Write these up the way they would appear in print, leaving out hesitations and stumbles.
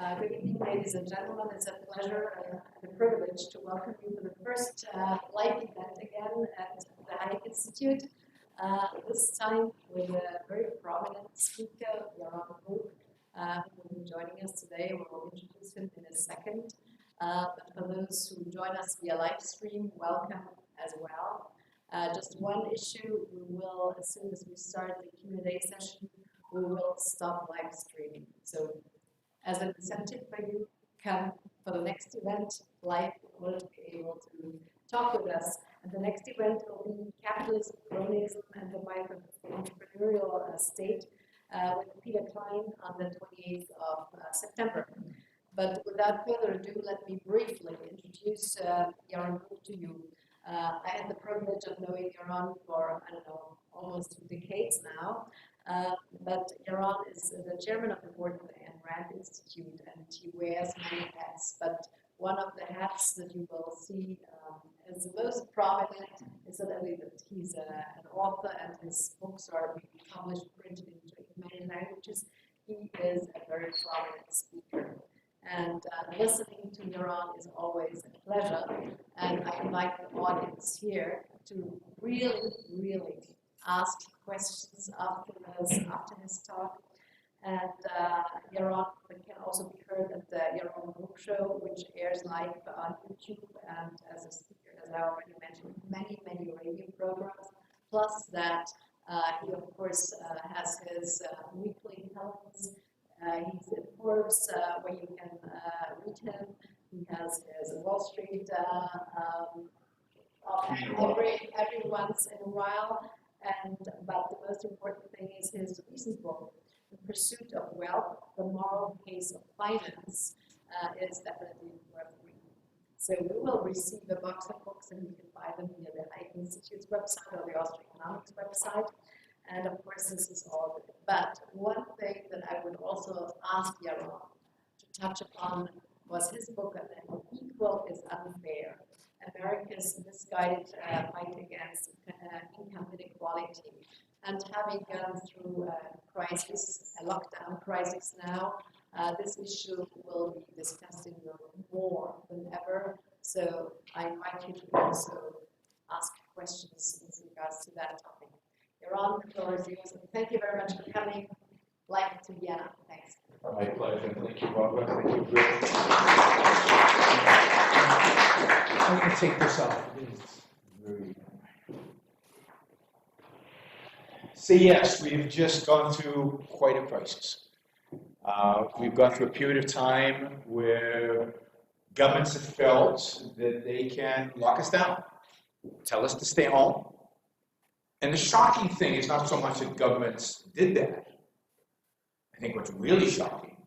Good evening, ladies and gentlemen. It's a pleasure and a privilege to welcome you for the first live event again at the Hayek Institute. This time with a very prominent speaker, Yaron Brook, who will be joining us today. We'll introduce him in a second. But for those who join us via live stream, welcome as well. Just one issue: we will, as soon as we start the Q&A session, we will stop live streaming. So, as an incentive for you, come for the next event live. You will be able to talk with us. And the next event will be Capitalism, Cronyism, and the Entrepreneurial State with Peter Klein on the 28th of September. But without further ado, let me briefly introduce Yaron Brook to you. I had the privilege of knowing Yaron for, I don't know, almost 2 decades now. But Yaron is the chairman of the board of the Ayn Rand Institute, and he wears many hats. But one of the hats that you will see as the most prominent is that he's an author, and his books are being published, printed into many languages. He is a very prominent speaker. And listening to Yaron is always a pleasure. And I invite the audience here to really ask questions after his talk. And Yaron can also be heard at the Yaron Brook Show, which airs live on YouTube, and as a speaker, as I already mentioned, many radio programs. Plus that he, of course, has his weekly columns. He's in Forbes, where you can read him. He has his Wall Street every once in a while. But the most important thing is his recent book, The Pursuit of Wealth, The Moral Case of Finance, is definitely worth reading. So we will receive a box of books, and you can buy them via the Hayek Institute's website or the Austrian Economics website. And of course, this is all good. But one thing that I would also ask Yaron to touch upon was his book, Equal is Unfair: America's Misguided Fight Against Income Inequality. And having gone through a lockdown crisis now, this issue will be discussed in Europe more than ever. So I invite you to also ask questions in regards to that topic. Yaron, the floor is yours. And thank you very much for coming live to Vienna. Thanks. My pleasure. Thank you, Barbara. Thank you, Britt. I'm going to take this off. So yes, we've just gone through quite a crisis. We've gone through a period of time where governments have felt that they can lock us down, tell us to stay home. And the shocking thing is not so much that governments did that. I think what's really shocking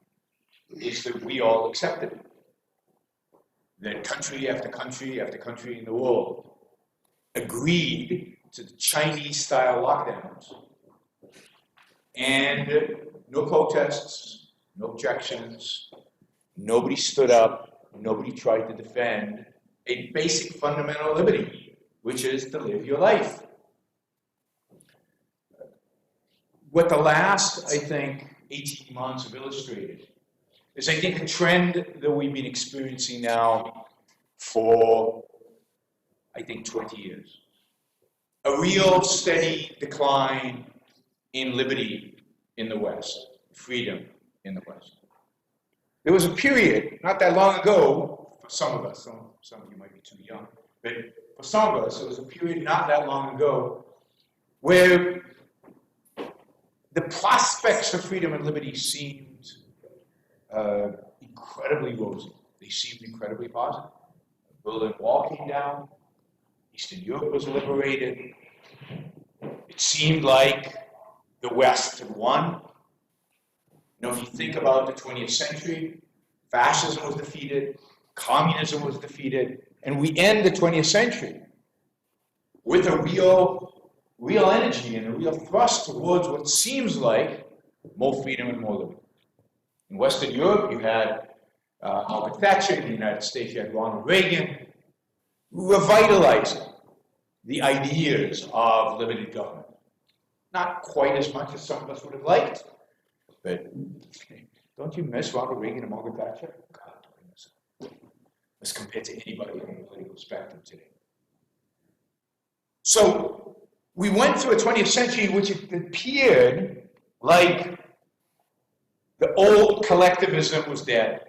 is that we all accepted it. That country after country after country in the world agreed to the Chinese-style lockdowns. And no protests, no objections, nobody stood up, nobody tried to defend a basic fundamental liberty, which is to live your life. What the last, I think, 18 months have illustrated is, I think, a trend that we've been experiencing now for, I think, 20 years. A real steady decline in liberty in the West, freedom in the West. There was a period, not that long ago, for some of us, some of you might be too young, but for some of us, there was a period not that long ago where the prospects for freedom and liberty seemed incredibly rosy. They seemed incredibly positive. The Berlin Wall came down. Eastern Europe was liberated. It seemed like the West had won. You know, if you think about the 20th century, fascism was defeated, communism was defeated, and we end the 20th century with a real energy and a real thrust towards what seems like more freedom and more liberty. In Western Europe, you had Margaret Thatcher. In the United States, you had Ronald Reagan, revitalizing the ideas of limited government. Not quite as much as some of us would have liked, but Don't you miss Ronald Reagan and Margaret Thatcher? God, don't I miss them. As compared to anybody on the political spectrum today. So we went through a 20th century in which it appeared like the old collectivism was dead,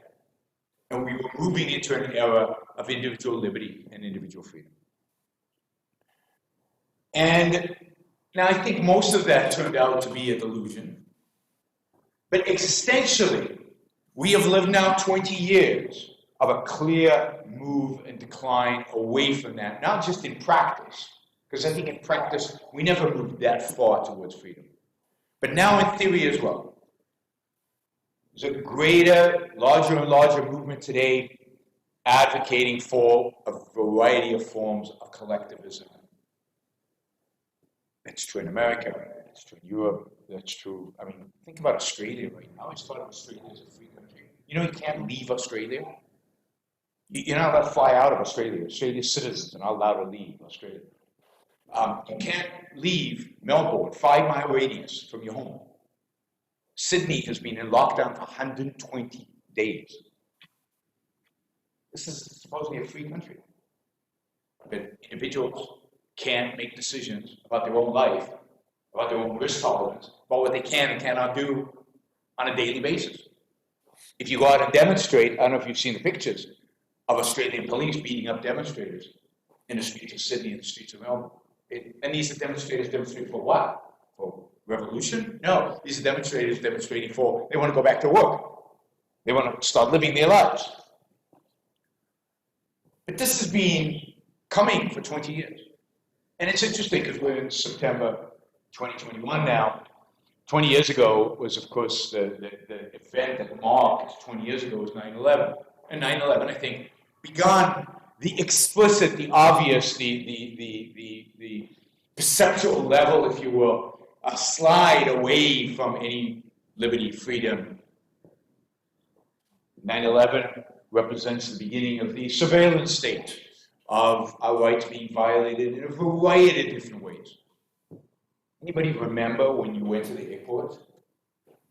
and we were moving into an era of individual liberty and individual freedom. And now I think most of that turned out to be a delusion. But existentially, we have lived now 20 years of a clear move and decline away from that, not just in practice, because I think in practice we never moved that far towards freedom, but now in theory as well. There's a greater, larger and larger movement today advocating for a variety of forms of collectivism. That's true in America, that's true in Europe, that's true, I mean, think about Australia right now. I always thought of Australia as a free country. You know, you can't leave Australia. You're not allowed to fly out of Australia. Australia's citizens are not allowed to leave Australia. You can't leave Melbourne, 5-mile radius from your home. Sydney has been in lockdown for 120 days. This is supposedly a free country. But individuals can't make decisions about their own life, about their own risk tolerance, about what they can and cannot do on a daily basis. If you go out and demonstrate, I don't know if you've seen the pictures of Australian police beating up demonstrators in the streets of Sydney and the streets of Melbourne. And these are demonstrators demonstrating for what? For revolution? No, these are demonstrators demonstrating for, they want to go back to work. They want to start living their lives. But this has been coming for 20 years. And it's interesting because we're in September 2021 now. 20 years ago was, of course, the event that marked 20 years ago was 9/11. And 9/11, I think, began the explicit, the obvious, the perceptual level, if you will, a slide away from any liberty, freedom. 9/11 represents the beginning of the surveillance state of our rights being violated in a variety of different ways. Anybody remember when you went to the airport?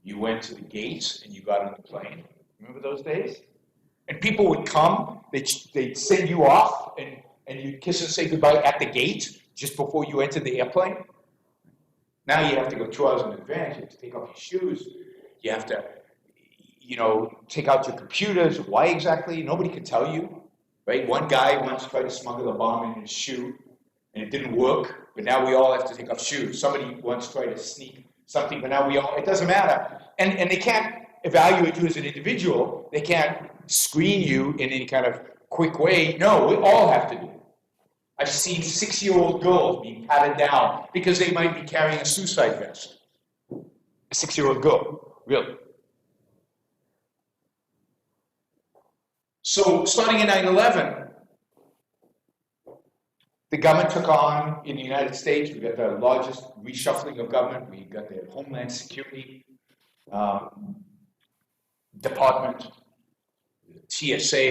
You went to the gates and you got on the plane. Remember those days? And people would come, they'd send you off, and you'd kiss and say goodbye at the gate just before you entered the airplane. Now you have to go 2 hours in advance. You have to take off your shoes. You have to, take out your computers. Why exactly? Nobody can tell you, right? One guy once tried to smuggle a bomb in his shoe, and it didn't work. But now we all have to take off shoes. Somebody once tried to sneak something, but now it doesn't matter. And they can't evaluate you as an individual. They can't screen you in any kind of quick way. No, we all have to do it. I've seen 6-year-old girls being patted down because they might be carrying a suicide vest. A 6-year-old girl, really. So starting in 9/11, the government took on, in the United States, we got the largest reshuffling of government. We got the Homeland Security Department, the TSA,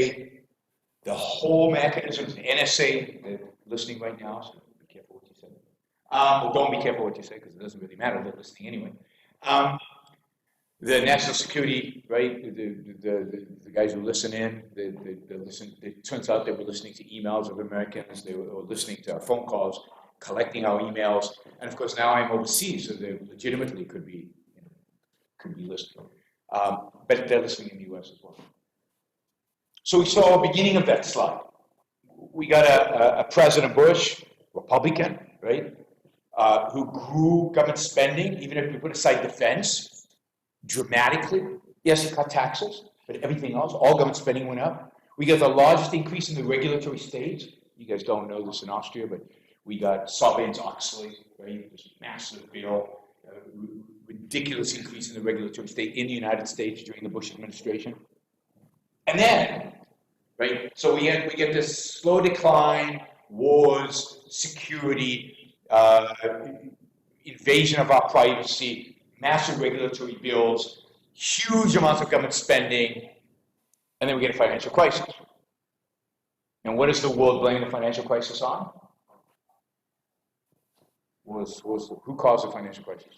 the whole mechanisms, the NSA, they're listening right now, so be careful what you say. Well, don't be careful what you say, because it doesn't really matter, they're listening anyway. The national security, right, the guys who listen in, they listen, it turns out they were listening to emails of Americans, they were listening to our phone calls, collecting our emails, and of course now I'm overseas, so they legitimately could be listening. But they're listening in the US as well. So we saw a beginning of that slide. We got a President Bush, Republican, right, who grew government spending, even if we put aside defense, dramatically. Yes, he cut taxes, but everything else, all government spending went up. We got the largest increase in the regulatory state. You guys don't know this in Austria, but we got Sarbanes-Oxley, right, this massive bill, ridiculous increase in the regulatory state in the United States during the Bush administration. And then, right, so we get this slow decline, wars, security, invasion of our privacy, massive regulatory bills, huge amounts of government spending, and then we get a financial crisis. And what does the world blame the financial crisis on? Who caused the financial crisis?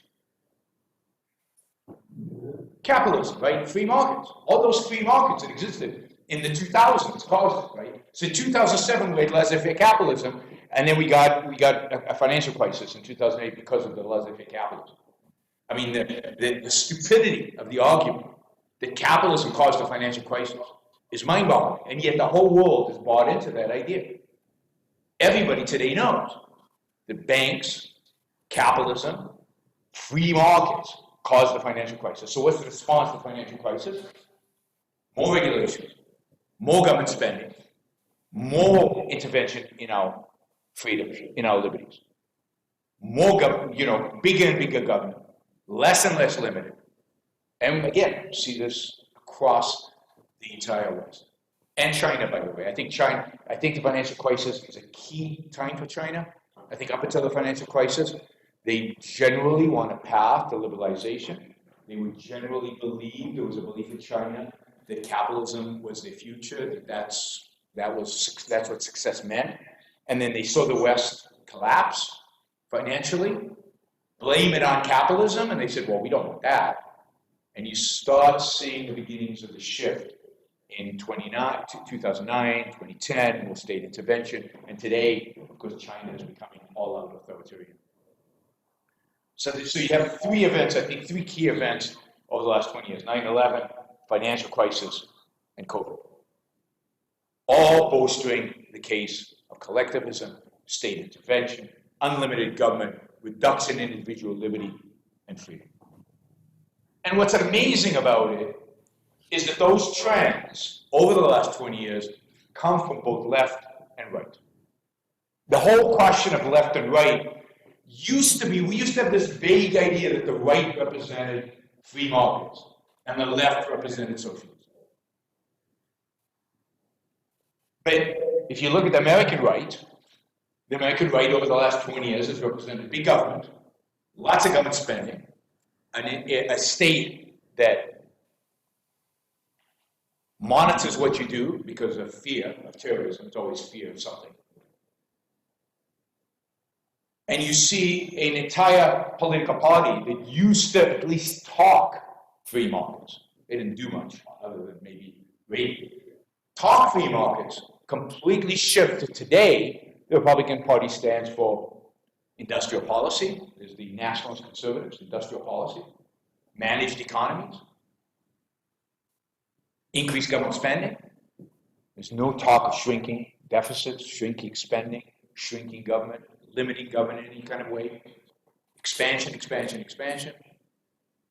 Capitalism, right? Free markets. All those free markets that existed in the 2000s caused, right? So in 2007 we had laissez-faire capitalism, and then we got a financial crisis in 2008 because of the laissez-faire capitalism. I mean, the stupidity of the argument that capitalism caused the financial crisis is mind-boggling, and yet the whole world has bought into that idea. Everybody today knows that banks, capitalism, free markets caused the financial crisis. So what's the response to the financial crisis? More regulations, more government spending, more intervention in our freedoms, in our liberties. More government, bigger and bigger government, less and less limited. And again, see this across the entire West. And China, by the way. I think the financial crisis is a key time for China. I think up until the financial crisis, they generally want a path to liberalization. They would generally believe, there was a belief in China that capitalism was their future, that's what success meant. And then they saw the West collapse financially, blame it on capitalism, and they said, well, we don't want that. And you start seeing the beginnings of the shift in 2009, 2010, with state intervention, and today, of course, China is becoming all-out authoritarian. So you have three key events over the last 20 years, 9/11, financial crisis, and COVID. All bolstering the case of collectivism, state intervention, unlimited government, reduction in individual liberty and freedom. And what's amazing about it is that those trends over the last 20 years come from both left and right. The whole question of left and right we used to have this vague idea that the right represented free markets and the left represented socialism. But if you look at the American right over the last 20 years has represented big government, lots of government spending, and a state that monitors what you do because of fear of terrorism. It's always fear of something. And you see an entire political party that used to at least talk free markets. They didn't do much other than maybe talk free markets, completely shifted. Today, the Republican Party stands for industrial policy. There's the nationalist conservatives, industrial policy, managed economies, increased government spending. There's no talk of shrinking deficits, shrinking spending, shrinking government, limiting government in any kind of way, expansion, and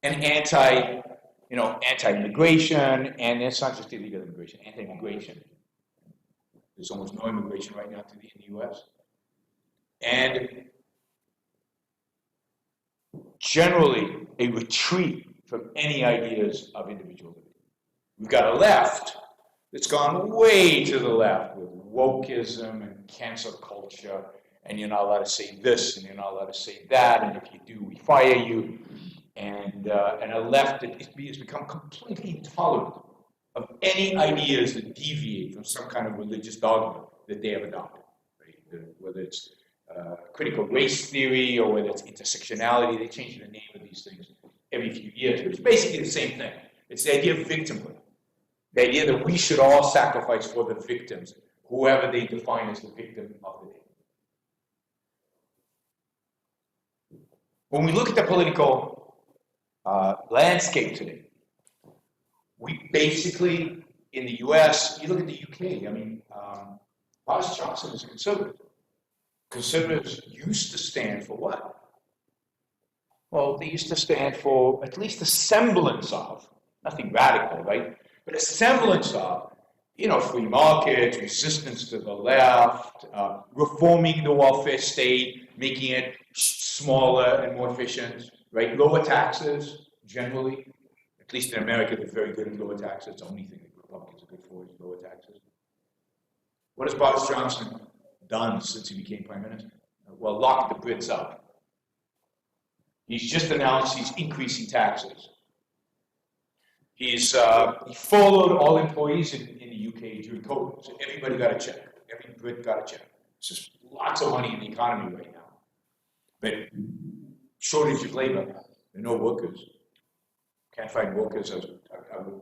anti-immigration, and it's not just illegal immigration, anti-immigration. There's almost no immigration right now in the U.S. And generally a retreat from any ideas of individual liberty. We've got a left that's gone way to the left with wokeism and cancel culture, and you're not allowed to say this, and you're not allowed to say that, and if you do, we fire you. And a left that has become completely intolerant of any ideas that deviate from some kind of religious dogma that they have adopted, right? Whether it's critical race theory or whether it's intersectionality, they change the name of these things every few years. But it's basically the same thing. It's the idea of victimhood. The idea that we should all sacrifice for the victims, whoever they define as the victim of the day. When we look at the political landscape today, we basically, in the US, you look at the UK, Boris Johnson is a conservative. Conservatives used to stand for what? Well, they used to stand for at least a semblance of, nothing radical, right? But a semblance of, free markets, resistance to the left, reforming the welfare state, making it smaller and more efficient, right? Lower taxes, generally. At least in America, they're very good at lower taxes. It's the only thing that Republicans are good for is lower taxes. What has Boris Johnson done since he became prime minister? Well, lock the Brits up. He's just announced he's increasing taxes. He furloughed all employees in the UK during COVID, so everybody got a check. Every Brit got a check. It's just lots of money in the economy right now. But shortage of labor, there are no workers. Can't find workers. I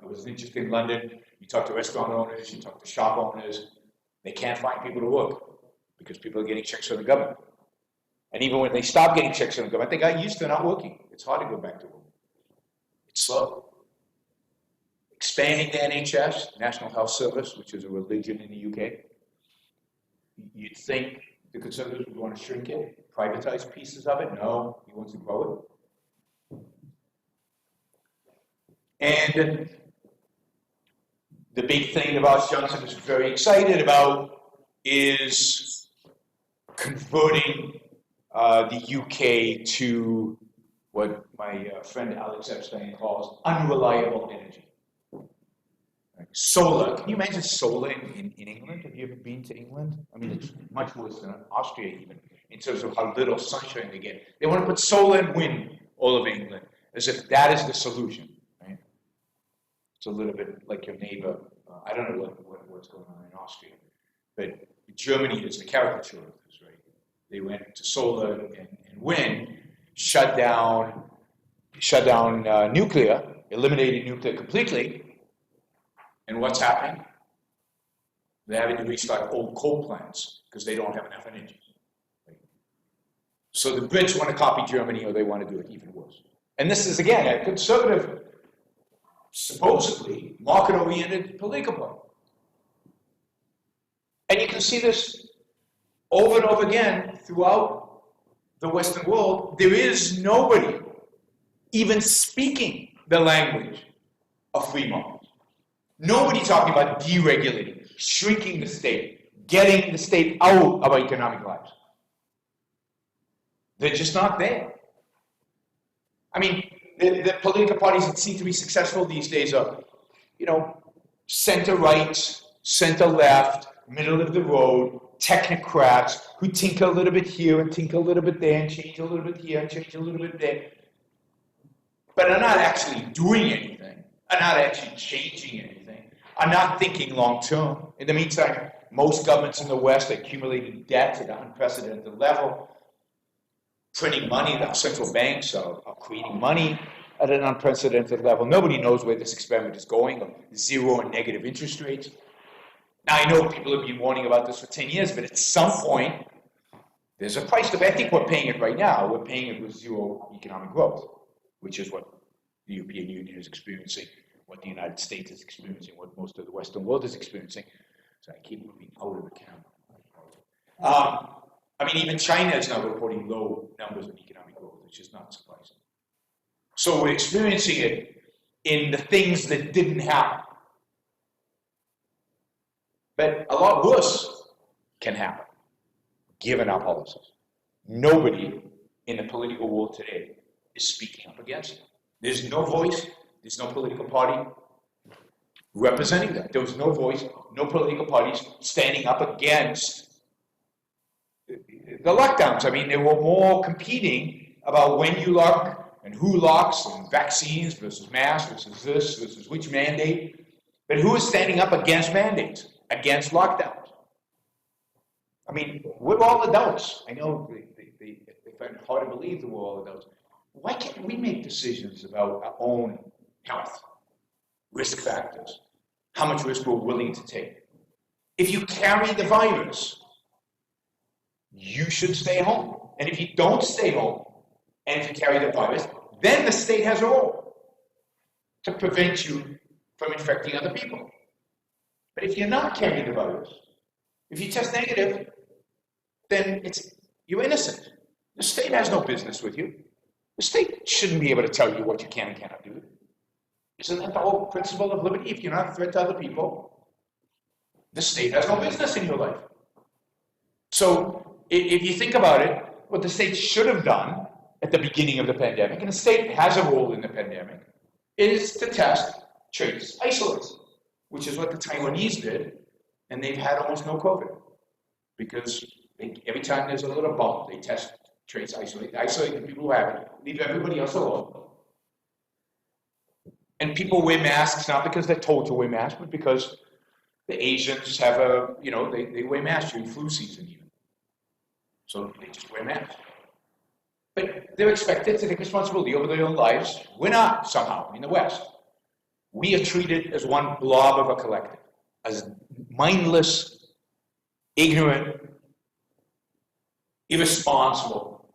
was just in London. You talk to restaurant owners, you talk to shop owners. They can't find people to work because people are getting checks from the government. And even when they stop getting checks from the government, they got used to not working. It's hard to go back to work. It's slow. Expanding the NHS, National Health Service, which is a religion in the UK. You'd think the Conservatives would want to shrink it, privatize pieces of it. No, he wants to grow it. And the big thing that Boris Johnson is very excited about is converting the UK to what my friend Alex Epstein calls unreliable energy. Solar. Can you imagine solar in England? Have you ever been to England? I mean, it's much worse than Austria even, in terms of how little sunshine they get. They want to put solar and wind all over England, as if that is the solution. Right? It's a little bit like your neighbor. I don't know what's going on in Austria, but Germany is the caricature of this, right? They went to solar and wind, shut down nuclear, eliminated nuclear completely. And what's happening? They're having to restart old coal plants because they don't have enough energy. Right? So the Brits want to copy Germany, or they want to do it even worse. And this is, again, a conservative, supposedly market-oriented political party. And you can see this over and over again throughout the Western world. There is nobody even speaking the language of free markets. Nobody talking about deregulating, shrinking the state, getting the state out of our economic lives. They're just not there. I mean, the political parties that seem to be successful these days are, center-right, center-left, middle of the road, technocrats who tinker a little bit here and tinker a little bit there and change a little bit here and change a little bit there, but are not actually doing anything, are not actually changing anything, are not thinking long-term. In the meantime, most governments in the West are accumulating debt at an unprecedented level, printing money. Our central banks are creating money at an unprecedented level. Nobody knows where this experiment is going, of zero and negative interest rates. Now, I know people have been warning about this for 10 years, but at some point, there's a price to pay. I think we're paying it right now. We're paying it with zero economic growth, which is what the European Union is experiencing, what the United States is experiencing, what most of the Western world is experiencing. So I keep moving out of the camera. I mean, even China is now reporting low numbers of economic growth, which is not surprising. So we're experiencing it in the things that didn't happen. But a lot worse can happen, given our policies. Nobody in the political world today is speaking up against it. There's no voice, there's no political party representing that. There was no voice, no political parties standing up against the lockdowns. I mean, they were more competing about when you lock and who locks, and vaccines versus masks versus this versus which mandate. But who is standing up against mandates, against lockdowns? I mean, we're all adults. I know they find it hard to believe that we're all adults. Why can't we make decisions about our own health, risk factors, how much risk we're willing to take? If you carry the virus, you should stay home. And if you don't stay home, and if you carry the virus, then the state has a role to prevent you from infecting other people. But if you're not carrying the virus, if you test negative, then you're innocent. The state has no business with you. The state shouldn't be able to tell you what you can and cannot do. Isn't that the whole principle of liberty? If you're not a threat to other people, the state has no business in your life. So if you think about it, what the state should have done at the beginning of the pandemic, and the state has a role in the pandemic, is to test, trace, isolate, which is what the Taiwanese did, and they've had almost no COVID. Because every time there's a little bump, they test, trace, isolate the people who have it, leave everybody else alone. And people wear masks, not because they're told to wear masks, but because the Asians have they wear masks during flu season even. So they just wear masks. But they're expected to take responsibility over their own lives. We're not, somehow, in the West. We are treated as one blob of a collective, as mindless, ignorant, irresponsible,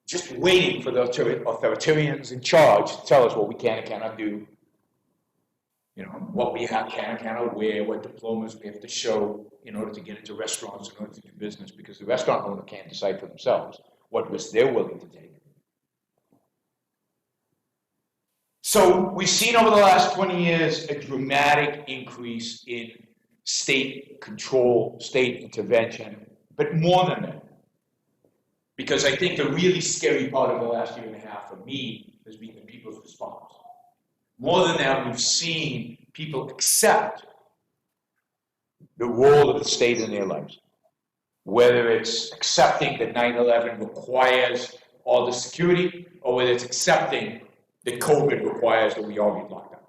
just waiting for the authoritarians in charge to tell us what we can and cannot do, what we can and cannot wear, what diplomas we have to show in order to get into restaurants, in order to do business, because the restaurant owner can't decide for themselves what risk they're willing to take. So we've seen over the last 20 years a dramatic increase in state control, state intervention, but more than that. Because I think the really scary part of the last year and a half for me has been the people's response. More than that, we've seen people accept the role of the state in their lives. Whether it's accepting that 9/11 requires all the security, or whether it's accepting that COVID requires that we all be locked down.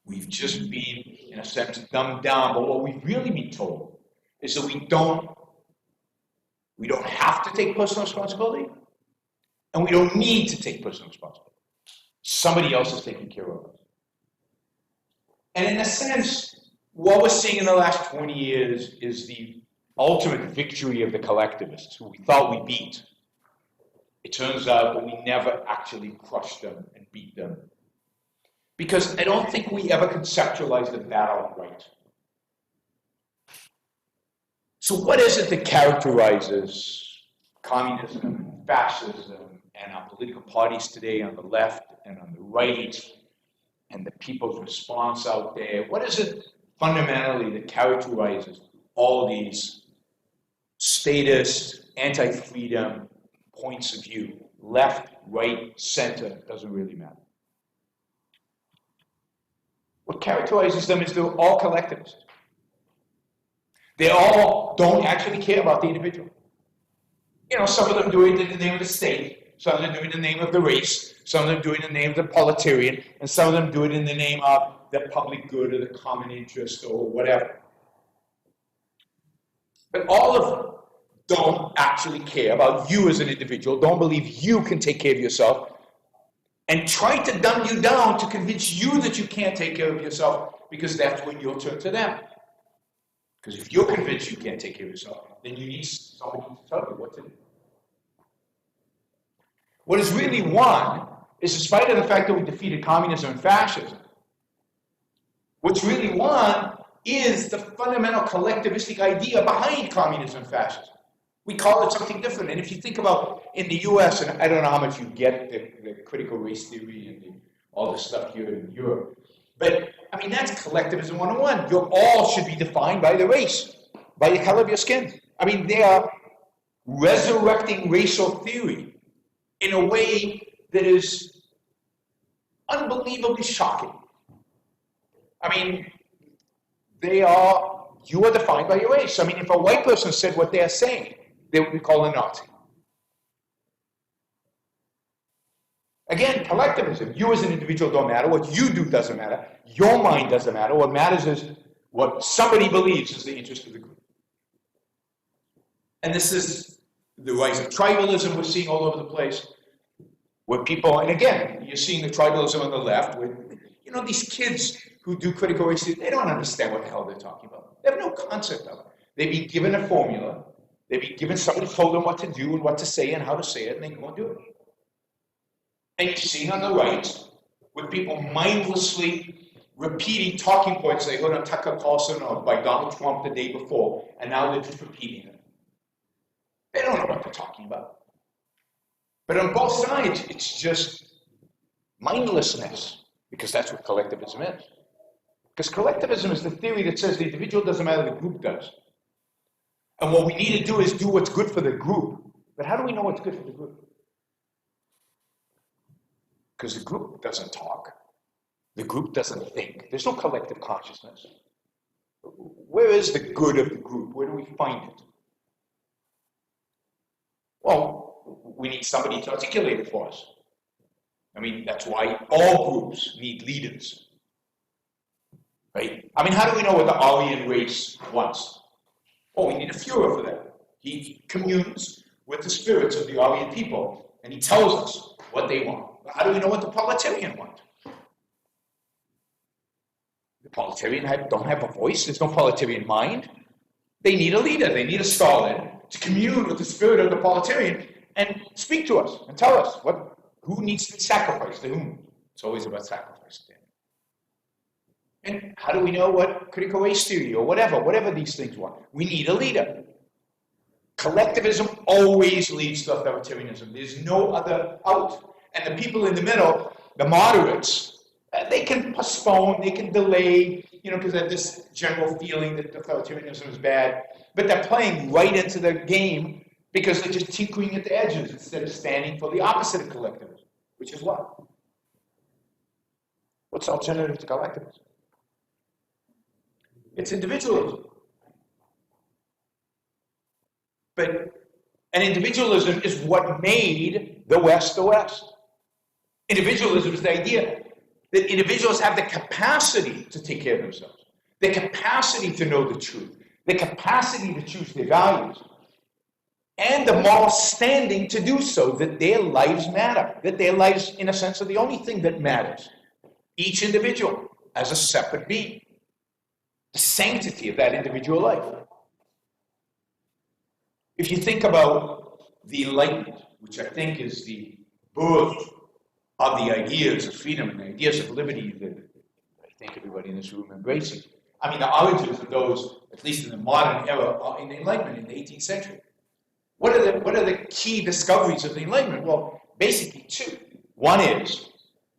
We've just been, in a sense, dumbed down, but what we've really been told is that we don't have to take personal responsibility, and we don't need to take personal responsibility. Somebody else is taking care of us. And in a sense, what we're seeing in the last 20 years is the ultimate victory of the collectivists, who we thought we beat. It turns out that we never actually crushed them and beat them. Because I don't think we ever conceptualized the battle right. So what is it that characterizes communism, fascism, and our political parties today on the left and on the right, and the people's response out there? What is it fundamentally that characterizes all these statist, anti-freedom points of view? Left, right, center, doesn't really matter. What characterizes them is they're all collectivists. They all don't actually care about the individual. Some of them do it in the name of the state, some of them do it in the name of the race, some of them do it in the name of the proletarian, and some of them do it in the name of the public good or the common interest or whatever. But all of them don't actually care about you as an individual, don't believe you can take care of yourself, and try to dumb you down to convince you that you can't take care of yourself, because that's when you'll turn to them. Because if you're convinced you can't take care of yourself, then you need somebody to tell you what to do. What is really won is, in spite of the fact that we defeated communism and fascism, what's really won is the fundamental collectivistic idea behind communism and fascism. We call it something different. And if you think about in the US, and I don't know how much you get the critical race theory and all this stuff here in Europe, but I mean, that's collectivism 101. You all should be defined by the race, by the color of your skin. I mean, they are resurrecting racial theory in a way that is unbelievably shocking. I mean, you are defined by your race. I mean, if a white person said what they are saying, they would be called a Nazi. Again, collectivism. You as an individual don't matter. What you do doesn't matter. Your mind doesn't matter. What matters is what somebody believes is the interest of the group. And this is the rise of tribalism we're seeing all over the place, where people, and again, you're seeing the tribalism on the left, where, these kids who do critical race theory, they don't understand what the hell they're talking about. They have no concept of it. They've been given a formula. They've been given, somebody told them what to do and what to say and how to say it, and they go and do it. And you're seeing on the right, with people mindlessly repeating talking points they heard on Tucker Carlson or by Donald Trump the day before, and now they're just repeating them. They don't know what they're talking about. But on both sides, it's just mindlessness, because that's what collectivism is. Because collectivism is the theory that says the individual doesn't matter, the group does. And what we need to do is do what's good for the group. But how do we know what's good for the group? Because the group doesn't talk. The group doesn't think. There's no collective consciousness. Where is the good of the group? Where do we find it? Well, we need somebody to articulate it for us. I mean, that's why all groups need leaders. Right? I mean, how do we know what the Aryan race wants? Oh, we need a Führer for that. He communes with the spirits of the Orient people, and he tells us what they want. How do we know what the proletarian want? The proletarian don't have a voice. There's no proletarian mind. They need a leader. They need a Stalin to commune with the spirit of the proletarian and speak to us and tell us who needs to be sacrificed to whom. It's always about sacrifice. And how do we know what critical race theory or whatever these things want? We need a leader. Collectivism always leads to authoritarianism. There's no other out. And the people in the middle, the moderates, they can postpone, they can delay, because they have this general feeling that authoritarianism is bad. But they're playing right into the game because they're just tinkering at the edges instead of standing for the opposite of collectivism, which is what? What's the alternative to collectivism? It's individualism. And individualism is what made the West the West. Individualism is the idea that individuals have the capacity to take care of themselves, the capacity to know the truth, the capacity to choose their values, and the moral standing to do so, that their lives matter, that their lives, in a sense, are the only thing that matters. Each individual as a separate being, the sanctity of that individual life. If you think about the Enlightenment, which I think is the birth of the ideas of freedom and the ideas of liberty that I think everybody in this room embraces. I mean, the origins of those, at least in the modern era, are in the Enlightenment in the 18th century. What are the key discoveries of the Enlightenment? Well, basically two. One is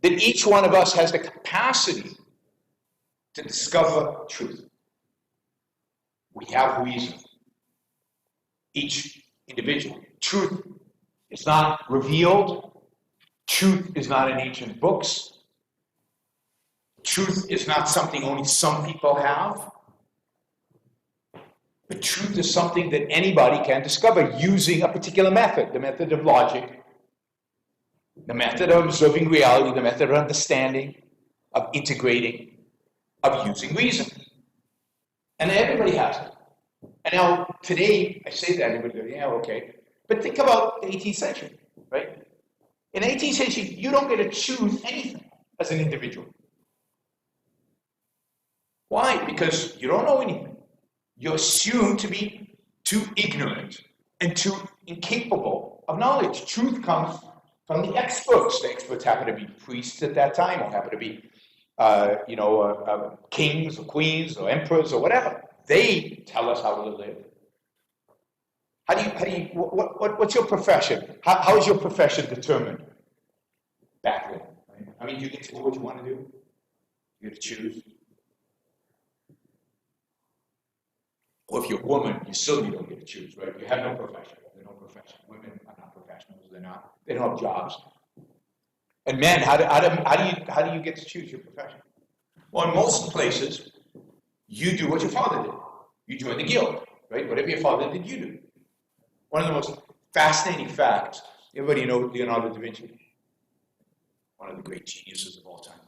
that each one of us has the capacity to discover truth. We have reason. Each individual. Truth is not revealed. Truth is not in ancient books. Truth is not something only some people have. But truth is something that anybody can discover using a particular method, the method of logic, the method of observing reality, the method of understanding, of integrating, of using reason. And everybody has it. And now, today, I say that, everybody goes, yeah, okay. But think about the 18th century, right? In the 18th century, you don't get to choose anything as an individual. Why? Because you don't know anything. You're assumed to be too ignorant and too incapable of knowledge. Truth comes from the experts. The experts happen to be priests at that time, or happen to be, kings or queens or emperors or whatever. They tell us how to live. What's your profession? How is your profession determined back then? Right? I mean, you get to do what you want to do. You get to choose. Or if you're a woman, you certainly don't get to choose, right? You have no profession. There's no profession. Women are not professionals. They don't have jobs. And men, how do you get to choose your profession? Well, in most places, you do what your father did. You join the guild, right? Whatever your father did, you do. One of the most fascinating facts, everybody knows Leonardo da Vinci, one of the great geniuses of all time.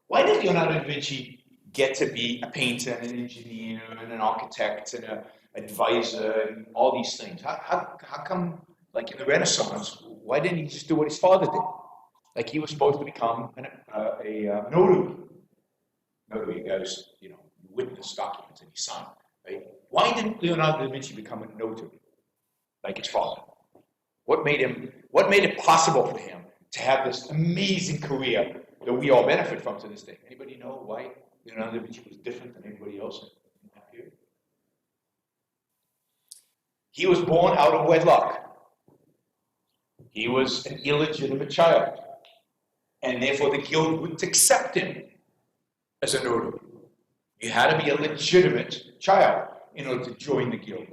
Why did Leonardo da Vinci get to be a painter and an engineer and an architect and an advisor and all these things? How come, like in the Renaissance, why didn't he just do what his father did? Like he was supposed to become a notary. Notary, guys, witness documents and he signed, right? Why didn't Leonardo da Vinci become a notary like his father? What made it possible for him to have this amazing career that we all benefit from to this day? Anybody know why Leonardo da Vinci was different than anybody else in that period? He was born out of wedlock. He was an illegitimate child, and therefore the guild wouldn't accept him as a notary. You had to be a legitimate child in order to join the guild.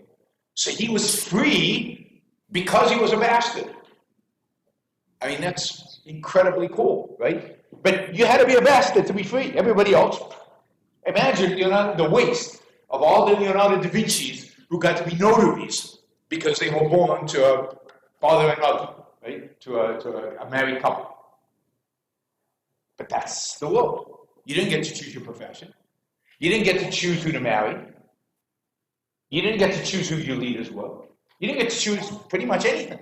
So he was free because he was a bastard. I mean, that's incredibly cool, right? But you had to be a bastard to be free. Everybody else. Imagine the waste of all the Leonardo da Vinci's who got to be notaries because they were born to a father and mother, right? To a married couple. But that's the world. You didn't get to choose your profession. You didn't get to choose who to marry. You didn't get to choose who your leaders were. You didn't get to choose pretty much anything.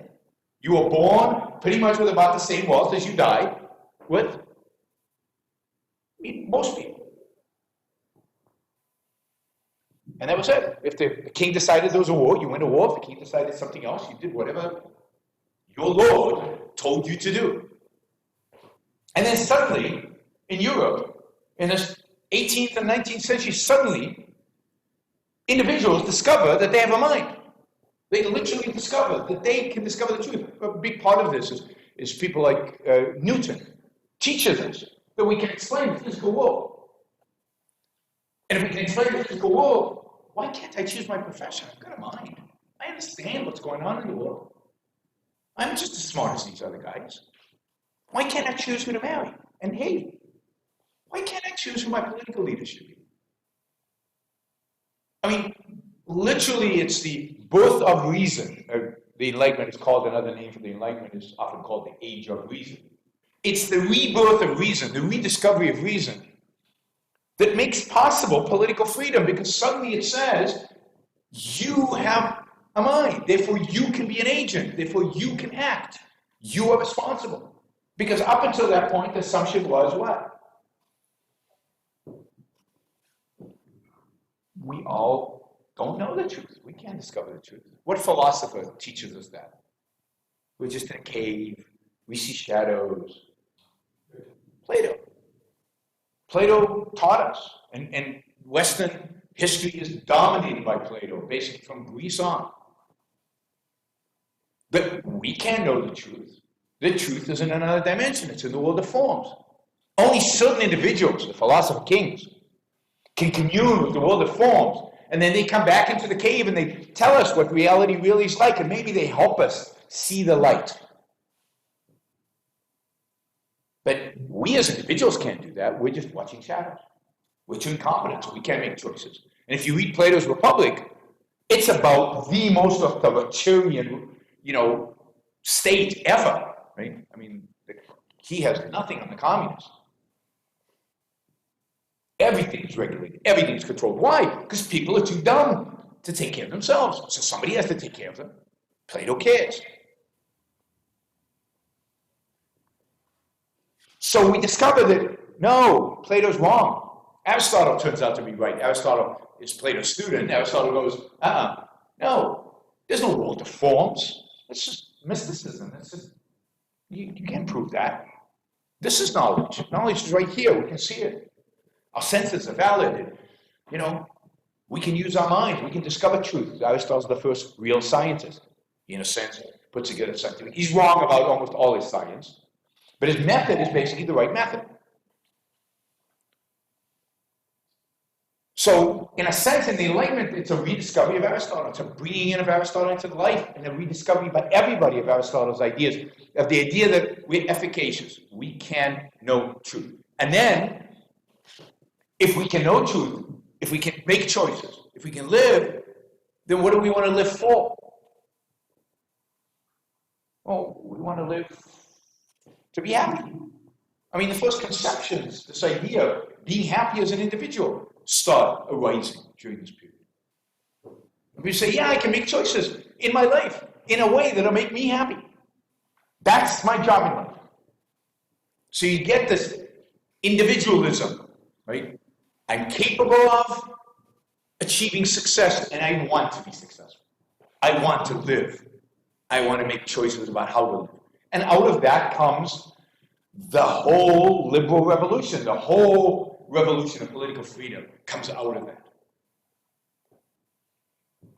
You were born pretty much with about the same wealth as you died with. Most people. And that was it. If the king decided there was a war, you went to war. If the king decided something else, you did whatever your lord told you to do. And then suddenly, in Europe, in the 18th and 19th century, suddenly, individuals discover that they have a mind. They literally discover that they can discover the truth. A big part of this is people like Newton teaches us that we can explain the physical world. And if we can explain the physical world, why can't I choose my profession? I've got a mind. I understand what's going on in the world. I'm just as smart as these other guys. Why can't I choose who to marry? And hey, why can't I choose who my political leader should be? I mean, literally, it's the birth of reason. The Enlightenment is called, another name for the Enlightenment is often called the Age of Reason. It's the rebirth of reason, the rediscovery of reason, that makes possible political freedom, because suddenly it says, you have a mind, therefore you can be an agent, therefore you can act. You are responsible. Because up until that point, the assumption was what? We all don't know the truth. We can't discover the truth. What philosopher teaches us that? We're just in a cave. We see shadows. Plato. Plato taught us. And Western history is dominated by Plato, basically from Greece on. But we can't know the truth. The truth is in another dimension. It's in the world of forms. Only certain individuals, the philosopher kings, can commune with the world of forms. And then they come back into the cave and they tell us what reality really is like. And maybe they help us see the light. But we as individuals can't do that. We're just watching shadows. We're too incompetent, so we can't make choices. And if you read Plato's Republic, it's about the most authoritarian, state ever, right? I mean, he has nothing on the communists. Everything is regulated. Everything is controlled. Why? Because people are too dumb to take care of themselves. So somebody has to take care of them. Plato cares. So we discover that, no, Plato's wrong. Aristotle turns out to be right. Aristotle is Plato's student. Aristotle goes, no, there's no world of forms. It's just mysticism. It's just, you can't prove that. This is knowledge. Knowledge is right here. We can see it. Our senses are valid. We can use our minds. We can discover truth. Aristotle's the first real scientist. He, in a sense, puts together scientific. He's wrong about almost all his science. But his method is basically the right method. So, in a sense, in the Enlightenment, it's a rediscovery of Aristotle. It's a bringing in of Aristotle into life, and a rediscovery by everybody of Aristotle's ideas, of the idea that we're efficacious. We can know truth. And then, if we can know truth, if we can make choices, if we can live, then what do we want to live for? Well, we want to live to be happy. I mean, the first conceptions, this idea of being happy as an individual, start arising during this period. And we say, yeah, I can make choices in my life in a way that'll make me happy. That's my job in life. So you get this individualism, right? I'm capable of achieving success, and I want to be successful. I want to live. I want to make choices about how to live. And out of that comes the whole liberal revolution, the whole revolution of political freedom comes out of that.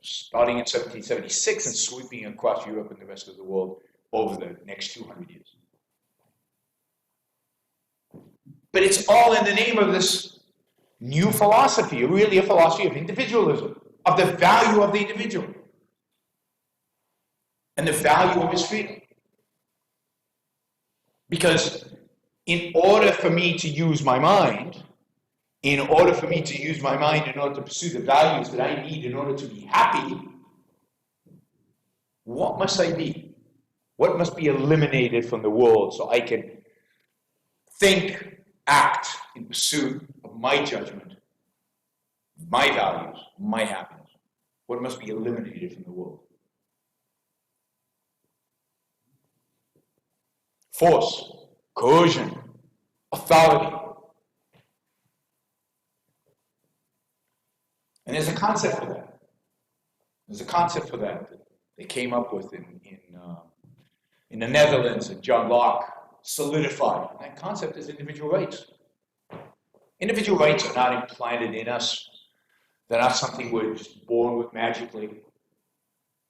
Starting in 1776 and sweeping across Europe and the rest of the world over the next 200 years. But it's all in the name of this new philosophy, really a philosophy of individualism, of the value of the individual, and the value of his freedom. Because in order for me to use my mind, in order to pursue the values that I need in order to be happy, what must I be? What must be eliminated from the world so I can think, act in pursuit of my judgment, my values, my happiness? What must be eliminated from the world? force, coercion, authority. And there's a concept for that. There's a concept for that they came up with in the Netherlands, and John Locke solidified. And that concept is individual rights. Individual rights are not implanted in us. They're not something we're just born with magically.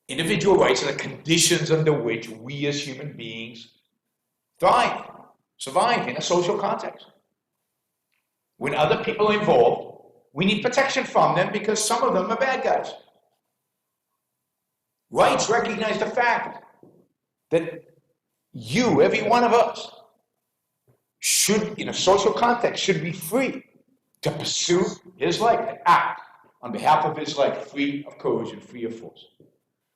Individual rights are the conditions under which we as human beings thrive, survive in a social context. When other people are involved, we need protection from them because some of them are bad guys. Rights recognize the fact that you, every one of us, should, in a social context, should be free to pursue his life and act on behalf of his life, free of coercion, free of force.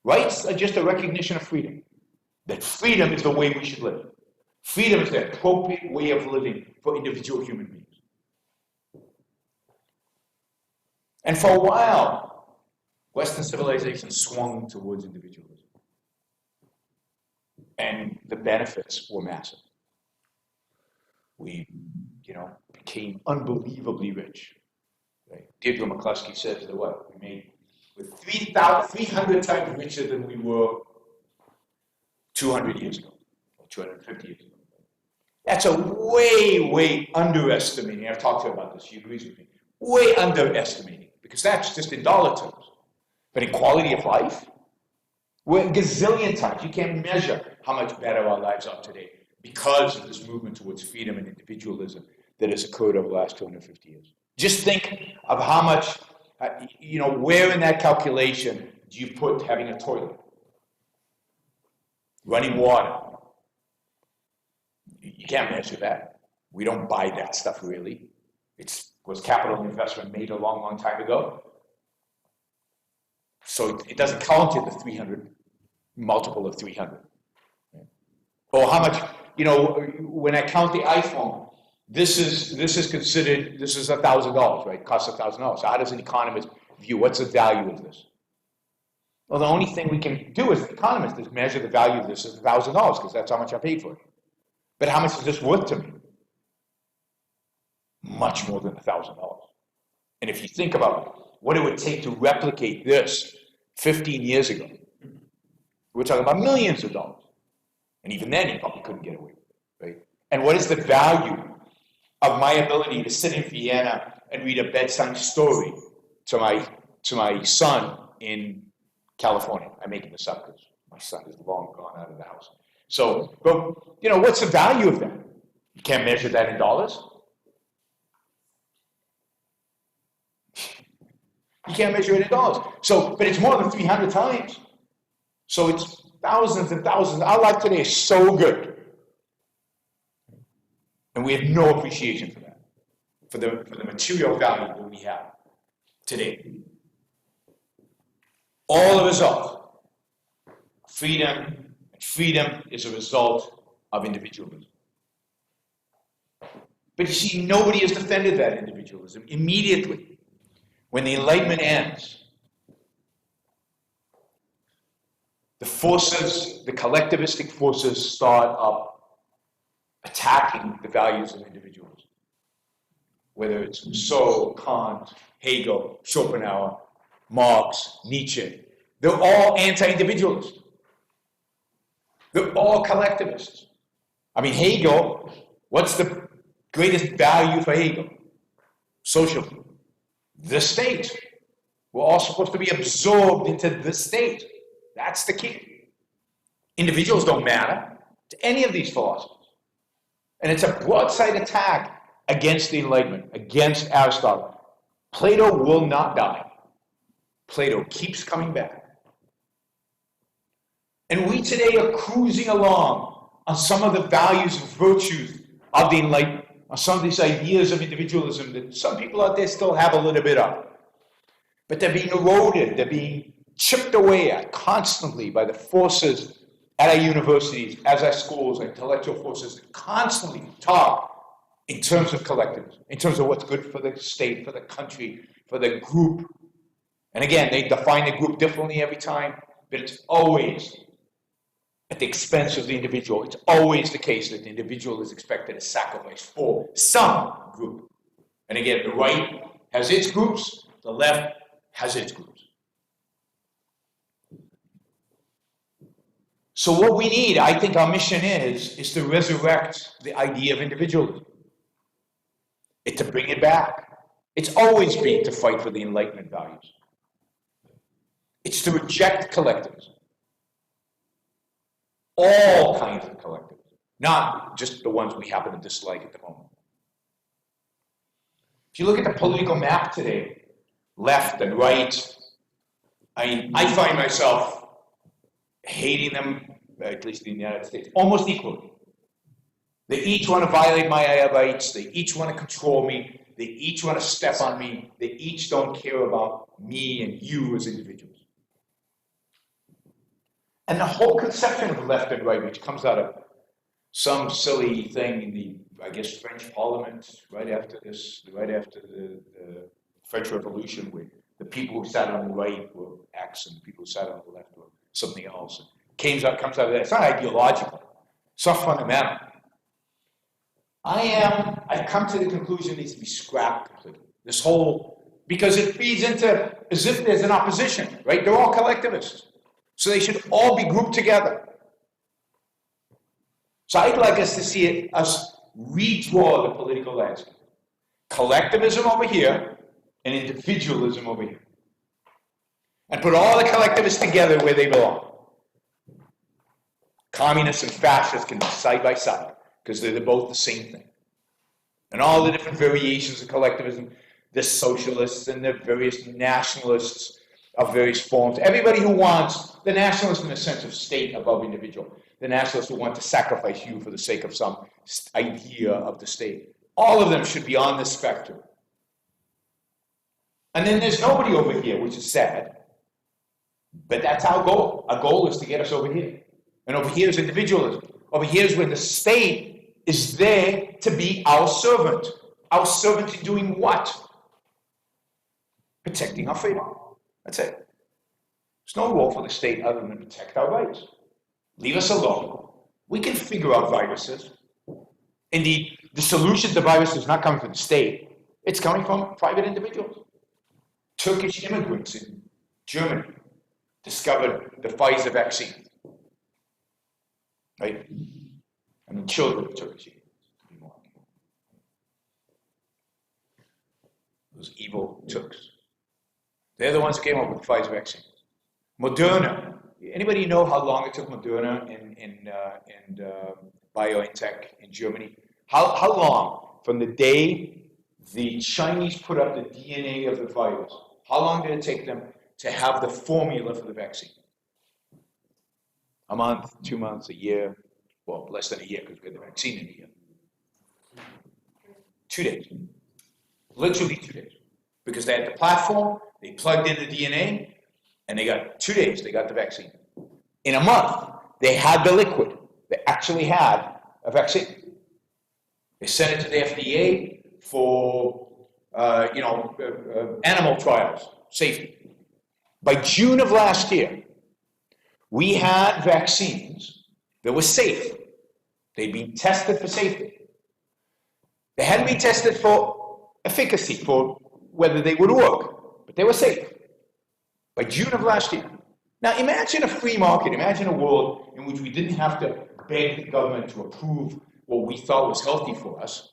Rights are just a recognition of freedom, that freedom is the way we should live. Freedom is the appropriate way of living for individual human beings. And for a while, Western civilization swung towards individualism. And the benefits were massive. We, became unbelievably rich. Right? Deirdre McCluskey says that what? We made with 300 times richer than we were 200 years ago, or 250 years ago. That's a way underestimating. I've talked to her about this. She agrees with me. Way underestimating, because that's just in dollar terms. But in quality of life, we're a gazillion times. You can't measure how much better our lives are today because of this movement towards freedom and individualism that has occurred over the last 250 years. Just think of how much, where in that calculation do you put having a toilet, running water? You can't measure that. We don't buy that stuff really. Was capital investment made a long time ago? So it doesn't count in the 300, multiple of 300. Or how much, when I count the iPhone, this is considered, this is $1,000, right? Costs $1,000. So how does an economist view, what's the value of this? Well, the only thing we can do as an economist is measure the value of this as $1,000, because that's how much I paid for it. But how much is this worth to me? Much more than $1,000. And if you think about what it would take to replicate this 15 years ago, we're talking about millions of dollars. And even then, you probably couldn't get away with it, right? And what is the value of my ability to sit in Vienna and read a bedtime story to my son in California? I'm making this up because my son is long gone out of the house. So, but, what's the value of that? You can't measure that in dollars. You can't measure it in dollars. So, but it's more than 300 times. So it's thousands and thousands. Our life today is so good. And we have no appreciation for that, for the material value that we have today. All a result. Freedom is a result of individualism. But you see, nobody has defended that individualism immediately. When the Enlightenment ends, the collectivistic forces start up attacking the values of individuals. Whether it's Rousseau, Kant, Hegel, Schopenhauer, Marx, Nietzsche, they're all anti-individualists. They're all collectivists. I mean, Hegel, what's the greatest value for Hegel? Socialism. The state. We're all supposed to be absorbed into the state. That's the key. Individuals don't matter to any of these philosophers. And it's a broadside attack against the Enlightenment, against Aristotle. Plato will not die. Plato keeps coming back. And we today are cruising along on some of the values and virtues of the Enlightenment, on some of these ideas of individualism that some people out there still have a little bit of. But they're being eroded, they're being chipped away at constantly by the forces at our universities, as our schools, our intellectual forces that constantly talk in terms of collectivism, in terms of what's good for the state, for the country, for the group. And again, they define the group differently every time, but it's always at the expense of the individual. It's always the case that the individual is expected to sacrifice for some group. And again, the right has its groups, the left has its groups. So what we need, I think our mission is to resurrect the idea of individualism. To bring it back. It's always been to fight for the Enlightenment values. It's to reject collectivism. All kinds of collectivism, not just the ones we happen to dislike at the moment. If you look at the political map today, left and right, I find myself hating them, at least in the United States, almost equally. They each want to violate my rights. They each want to control me. They each want to step on me. They each don't care about me and you as individuals. And the whole conception of left and right, which comes out of some silly thing in the, I guess, French Parliament right after the French Revolution, where the people who sat on the right were X and the people who sat on the left were something else. Comes out of that. It's not ideological. It's not fundamental. I've come to the conclusion it needs to be scrapped completely. This whole, because it feeds into as if there's an opposition, right? They're all collectivists. So they should all be grouped together. So I'd like us to see us redraw the political landscape. Collectivism over here and individualism over here. And put all the collectivists together where they belong. Communists and fascists can be side by side because they're both the same thing. And all the different variations of collectivism, the socialists and the various nationalists of various forms. Everybody who wants, the nationalist in the sense of state above individual, the nationalists who want to sacrifice you for the sake of some idea of the state. All of them should be on this spectrum. And then there's nobody over here, which is sad. But that's our goal. Our goal is to get us over here. And over here is individualism. Over here is when the state is there to be our servant. Our servant in doing what? Protecting our freedom. That's it. There's no role for the state other than to protect our rights. Leave us alone. We can figure out viruses. Indeed, the solution to viruses is not coming from the state. It's coming from private individuals. Turkish immigrants in Germany discovered the Pfizer vaccine. Right? I mean, children of Turkish immigrants, to be more. Those evil Turks. They're the ones who came up with the Pfizer vaccine. Moderna. Anybody know how long it took Moderna and BioNTech in Germany? How long from the day the Chinese put up the DNA of the virus, how long did it take them to have the formula for the vaccine? A month, 2 months, a year? Well, less than a year because we had the vaccine in a year. 2 days. Literally 2 days. Because they had the platform, they plugged in the DNA, and they got 2 days, they got the vaccine. In a month, they had the liquid. They actually had a vaccine. They sent it to the FDA for, animal trials, safety. By June of last year, we had vaccines that were safe. They'd been tested for safety. They hadn't been tested for efficacy, for whether they would work, but they were safe. By June of last year. Now imagine a free market, imagine a world in which we didn't have to beg the government to approve what we thought was healthy for us.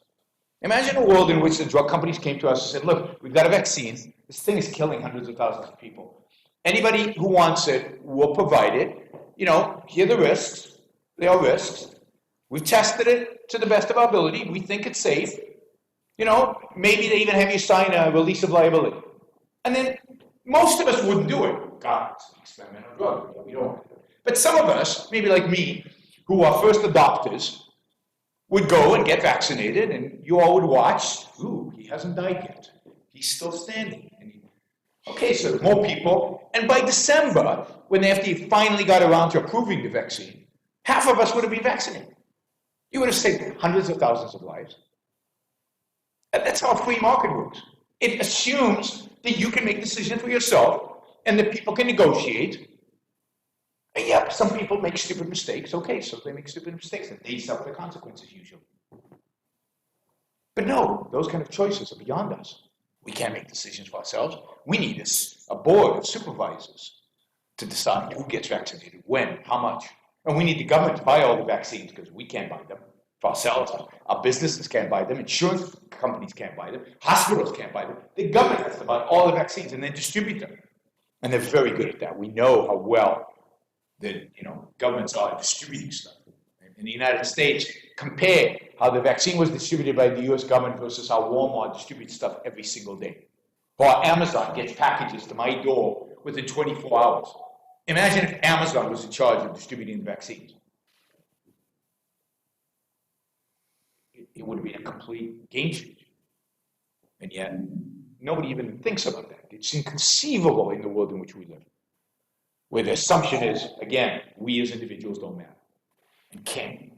Imagine a world in which the drug companies came to us and said, look, we've got a vaccine. This thing is killing hundreds of thousands of people. Anybody who wants it, we'll provide it. Here are the risks. They are risks. We've tested it to the best of our ability. We think it's safe. Maybe they even have you sign a release of liability. And then most of us wouldn't do it. God, it's an experimental drug. We don't want to do it. But some of us, maybe like me, who are first adopters, would go and get vaccinated, and you all would watch. Ooh, he hasn't died yet. He's still standing. Okay, so more people. And by December, when the FDA finally got around to approving the vaccine, half of us would have been vaccinated. You would have saved hundreds of thousands of lives. And that's how a free market works. It assumes that you can make decisions for yourself and that people can negotiate And yeah, some people make stupid mistakes. Okay, so they make stupid mistakes, and they suffer the consequences usually. But no, those kind of choices are beyond us. We can't make decisions for ourselves. We need a board of supervisors to decide who gets vaccinated, when, how much. And we need the government to buy all the vaccines because we can't buy them for ourselves. Our businesses can't buy them. Insurance companies can't buy them. Hospitals can't buy them. The government has to buy all the vaccines and then distribute them. And they're very good at that. We know how well the governments are at distributing stuff. In the United States, compare how the vaccine was distributed by the US government versus how Walmart distributes stuff every single day. Or Amazon gets packages to my door within 24 hours. Imagine if Amazon was in charge of distributing the vaccines. It would have been a complete game changer. And yet, nobody even thinks about that. It's inconceivable in the world in which we live, where the assumption is, again, we as individuals don't matter and can't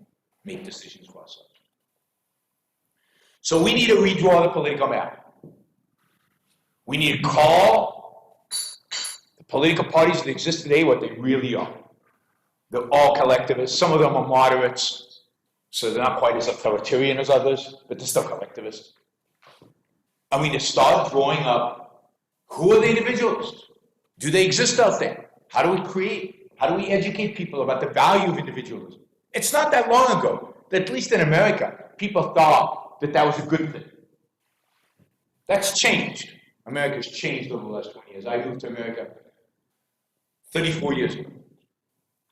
make decisions for ourselves. So we need to redraw the political map. We need to call the political parties that exist today what they really are. They're all collectivists. Some of them are moderates, so they're not quite as authoritarian as others, but they're still collectivists. And we need to start drawing up who are the individualists? Do they exist out there? How do we educate people about the value of individualism? It's not that long ago that, at least in America, people thought that that was a good thing. That's changed. America's changed over the last 20 years. I moved to America 34 years ago,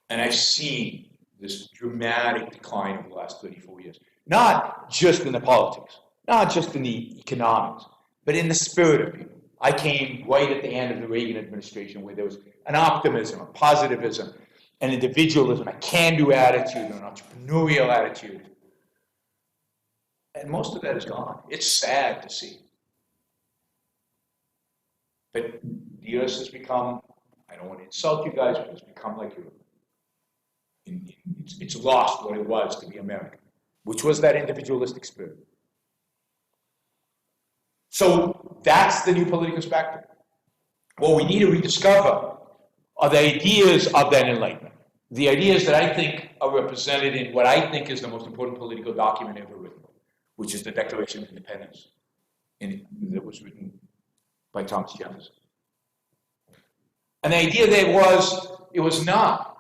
and I've seen this dramatic decline over the last 34 years. Not just in the politics, not just in the economics, but in the spirit of people. I came right at the end of the Reagan administration where there was an optimism, a positivism, an individualism, a can-do attitude, an entrepreneurial attitude. And most of that is gone. It's sad to see. But the U.S. has become, I don't want to insult you guys, but it's become like Europe. It's lost what it was to be American, which was that individualistic spirit. So that's the new political spectrum. What we need to rediscover are the ideas of that Enlightenment. The ideas that I think are represented in what I think is the most important political document ever written, which is the Declaration of Independence that was written by Thomas Jefferson. And the idea there it was not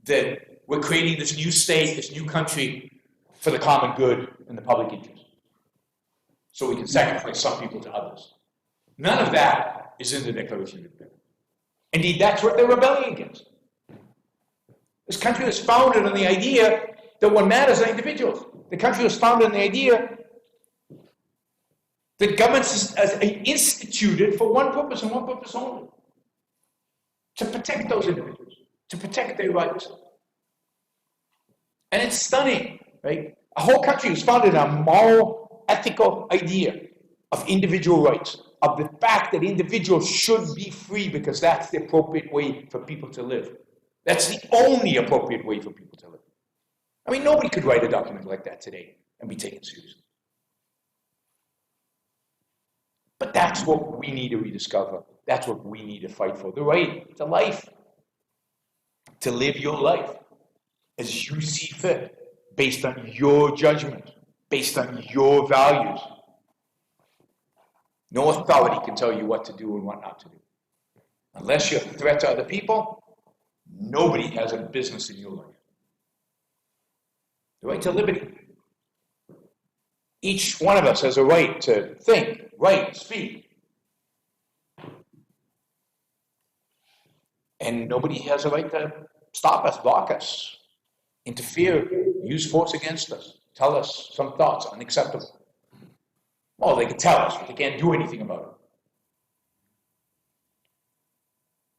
that we're creating this new state, this new country for the common good and the public interest, so we can sacrifice some people to others. None of that is in the Declaration of Independence. Indeed, that's what they're rebelling against. This country was founded on the idea that what matters are individuals. The country was founded on the idea that governments are instituted for one purpose and one purpose only: to protect those individuals, to protect their rights. And it's stunning, right? A whole country was founded on a moral, ethical idea of individual rights, of the fact that individuals should be free because that's the appropriate way for people to live. That's the only appropriate way for people to live. I mean, nobody could write a document like that today and be taken seriously. But that's what we need to rediscover. That's what we need to fight for. The right to life. To live your life as you see fit, based on your judgment, based on your values. No authority can tell you what to do and what not to do. Unless you're a threat to other people, nobody has a business in your life. The right to liberty. Each one of us has a right to think, write, speak. And nobody has a right to stop us, block us, interfere, use force against us, tell us some thoughts unacceptable. Well, they can tell us, but they can't do anything about it.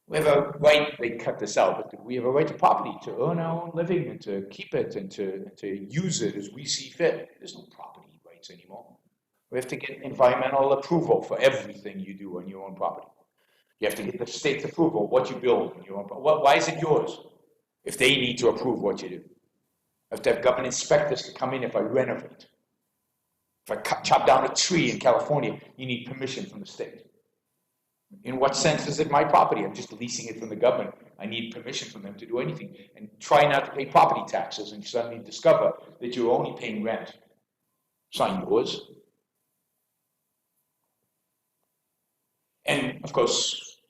We have a right, they cut this out, but we have a right to property, to earn our own living and to keep it and to use it as we see fit. There's no property rights anymore. We have to get environmental approval for everything you do on your own property. You have to get the state's approval of what you build on your own property. Why is it yours if they need to approve what you do? You have to have government inspectors to come in if I renovate. If I chop down a tree in California, you need permission from the state. In what sense is it my property? I'm just leasing it from the government. I need permission from them to do anything. And try not to pay property taxes, and you suddenly discover that you're only paying rent. It's not yours. And of course,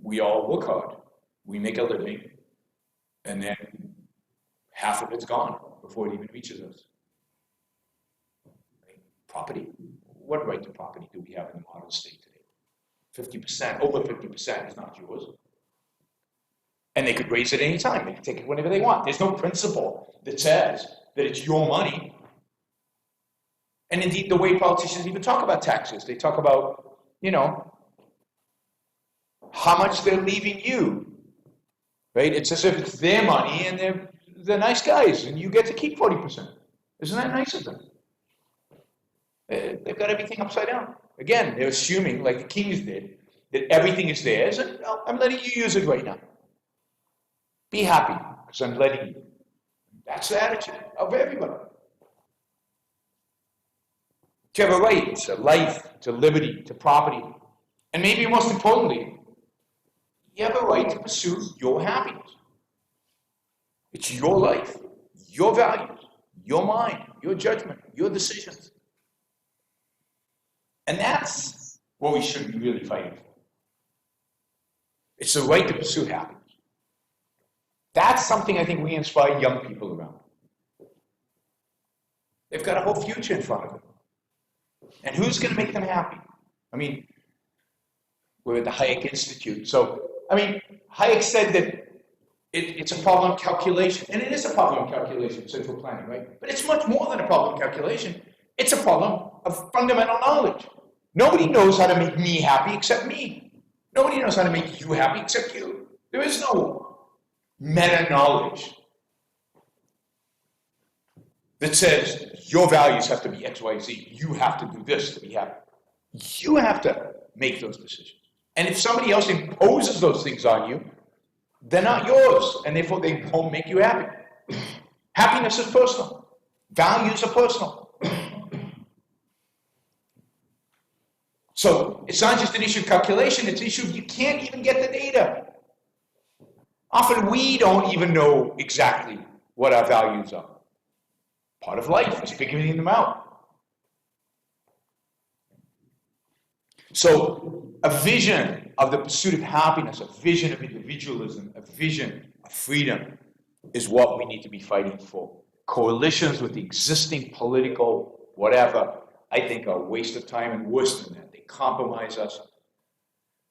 we all work hard. We make a living, and then half of it's gone before it even reaches us. Right? Property. What right to property do we have in the modern state today? 50%, over 50% is not yours. And they could raise it any time. They can take it whenever they want. There's no principle that says that it's your money. And indeed, the way politicians even talk about taxes, they talk about, you know, how much they're leaving you. Right? It's as if it's their money and they're nice guys and you get to keep 40%. Isn't that nice of them? They've got everything upside down. Again, they're assuming, like the kings did, that everything is theirs, and no, I'm letting you use it right now. Be happy, because I'm letting you. That's the attitude of everybody. You have a right to life, to liberty, to property. And maybe most importantly, you have a right to pursue your happiness. It's your life, your values, your mind, your judgment, your decisions. And that's what we should be really fighting for. It's the right to pursue happiness. That's something I think we inspire young people around. They've got a whole future in front of them. And who's going to make them happy? I mean, we're at the Hayek Institute. So, I mean, Hayek said that it's a problem of calculation. And it is a problem of calculation, central planning, right? But it's much more than a problem of calculation. It's a problem of fundamental knowledge. Nobody knows how to make me happy except me. Nobody knows how to make you happy except you. There is no meta-knowledge that says your values have to be X, Y, Z. You have to do this to be happy. You have to make those decisions. And if somebody else imposes those things on you, they're not yours, and therefore they won't make you happy. Happiness is personal. Values are personal. So it's not just an issue of calculation, it's an issue of you can't even get the data. Often we don't even know exactly what our values are. Part of life is figuring them out. So a vision of the pursuit of happiness, a vision of individualism, a vision of freedom is what we need to be fighting for. Coalitions with the existing political whatever, I think, are a waste of time, and worse than that, they compromise us.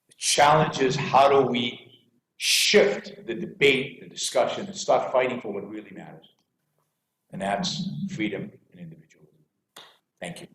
The challenge is, how do we shift the debate, the discussion, and start fighting for what really matters? And that's freedom and individualism. Thank you.